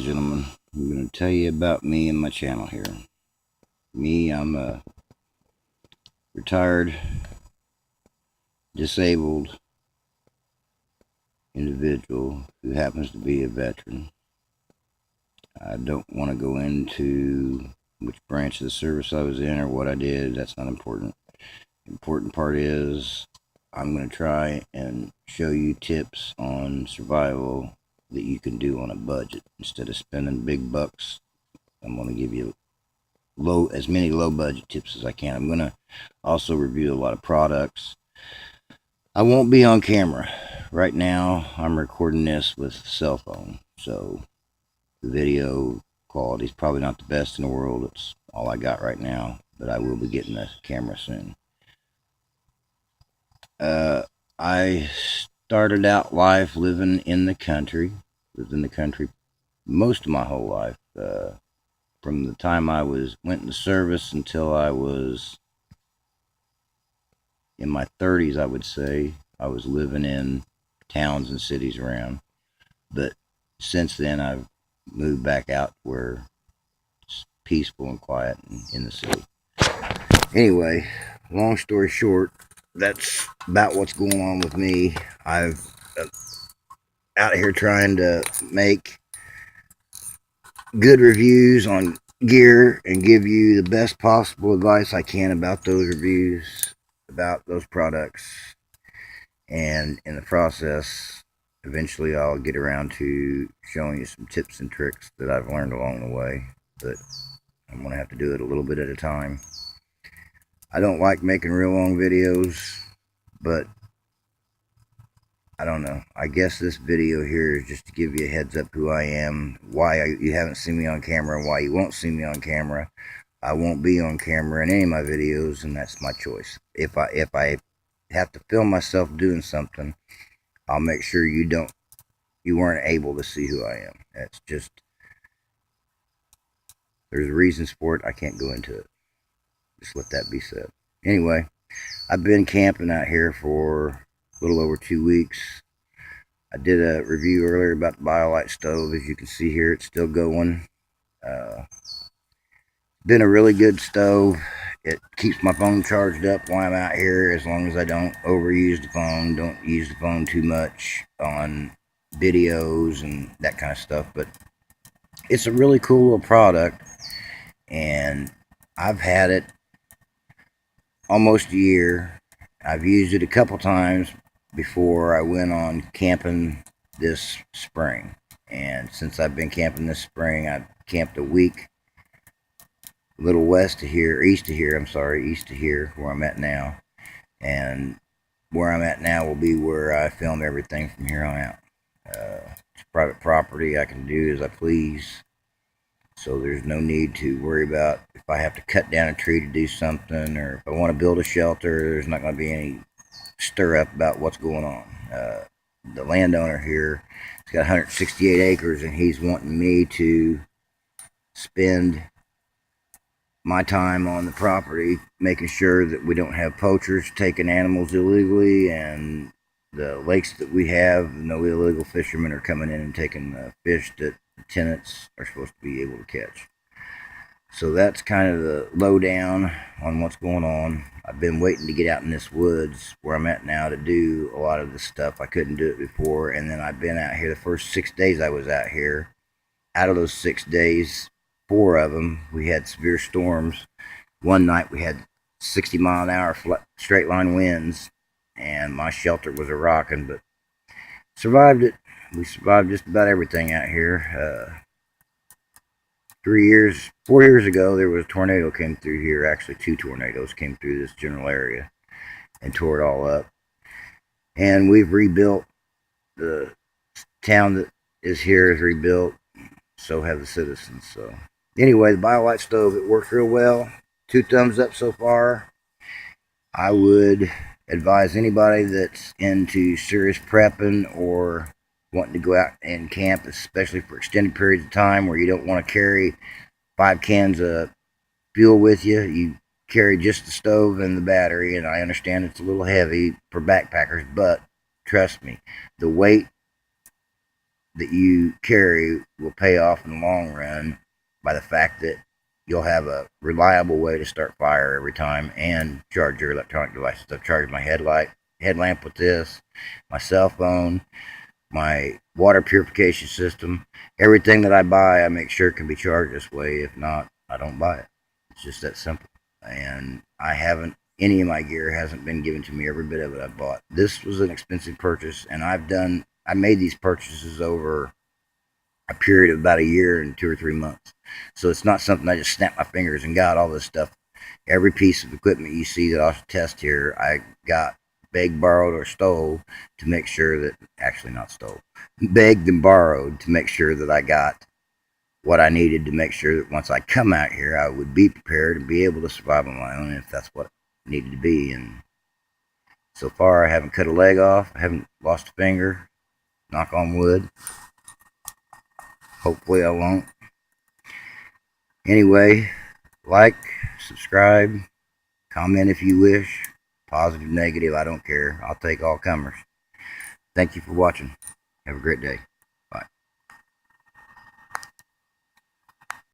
and gentlemen. I'm going to tell you about me and my channel here. I'm a retired, disabled individual who happens to be a veteran. I don't want to go into which branch of the service I was in or what I did. That's not important. The important part is I'm going to try and show you tips on survival that you can do on a budget. Instead of spending big bucks, I'm going to give you as many low budget tips as I can. I'm going to also review a lot of products. I won't be on camera. Right now, I'm recording this with a cell phone, so the video quality is probably not the best in the world. It's all I got right now, but I will be getting a camera soon. I started out life living in the country. Lived in the country most of my whole life. From the time I went into service until I was in my 30s, I would say, I was living in towns and cities around. But since then, I've moved back out where it's peaceful and quiet in the city. Anyway, long story short, that's about what's going on with me. I've out here trying to make good reviews on gear and give you the best possible advice I can about those reviews, about those products. And in the process, eventually I'll get around to showing you some tips and tricks that I've learned along the way. But I'm going to have to do it a little bit at a time. I don't like making real long videos, but I don't know. I guess this video here is just to give you a heads up who I am, why you haven't seen me on camera, and why you won't see me on camera. I won't be on camera in any of my videos, and that's my choice. If I have to film myself doing something, I'll make sure you weren't able to see who I am. That's just, there's reasons for it. I can't go into it. Just let that be said. Anyway, I've been camping out here for a little over 2 weeks. I did a review earlier about the BioLite stove. As you can see here, it's still going. Been a really good stove. It keeps my phone charged up while I'm out here, as long as I don't overuse the phone. Don't use the phone too much on videos and that kind of stuff. But it's a really cool little product, and I've had it almost a year. I've used it a couple times before I went on camping this spring. And since I've been camping this spring, I've camped a week a little east of here, where I'm at now. And where I'm at now will be where I film everything from here on out. It's private property. I can do as I please. So there's no need to worry about if I have to cut down a tree to do something, or if I want to build a shelter, there's not going to be any stir up about what's going on. The landowner here, he's got 168 acres, and he's wanting me to spend my time on the property making sure that we don't have poachers taking animals illegally, and the lakes that we have, no illegal fishermen are coming in and taking fish that the tenants are supposed to be able to catch. So that's kind of the lowdown on what's going on. I've been waiting to get out in this woods where I'm at now to do a lot of this stuff. I couldn't do it before, and then I've been out here the first 6 days I was out here. Out of those 6 days, 4 of them, we had severe storms. One night we had 60-mile-an-hour straight line winds, and my shelter was a rocking, but survived it. We survived just about everything out here. 4 years ago, there was a tornado came through here. Actually, 2 tornadoes came through this general area and tore it all up. And we've rebuilt. The town that is here is rebuilt. So have the citizens. So anyway, the BioLite stove, it works real well. 2 thumbs up so far. I would advise anybody that's into serious prepping or wanting to go out and camp, especially for extended periods of time where you don't want to carry 5 cans of fuel with you. You carry just the stove and the battery, and I understand it's a little heavy for backpackers, but trust me, the weight that you carry will pay off in the long run by the fact that you'll have a reliable way to start fire every time and charge your electronic devices. I've charged my headlamp with this, my cell phone, my water purification system. Everything that I buy, I make sure it can be charged this way. If not, I don't buy it. It's just that simple. And I haven't, any of my gear hasn't been given to me. Every bit of it I bought. This was an expensive purchase, and I made these purchases over a period of about a year and 2 or 3 months. So it's not something I just snapped my fingers and got all this stuff. Every piece of equipment you see that I'll test here, I got begged, borrowed, or stole to make sure that, actually not stole, begged and borrowed to make sure that I got what I needed to make sure that once I come out here, I would be prepared and be able to survive on my own if that's what it needed to be. And so far, I haven't cut a leg off. I haven't lost a finger. Knock on wood. Hopefully I won't. Anyway, like, subscribe, comment if you wish. Positive, negative, I don't care. I'll take all comers. Thank you for watching. Have a great day.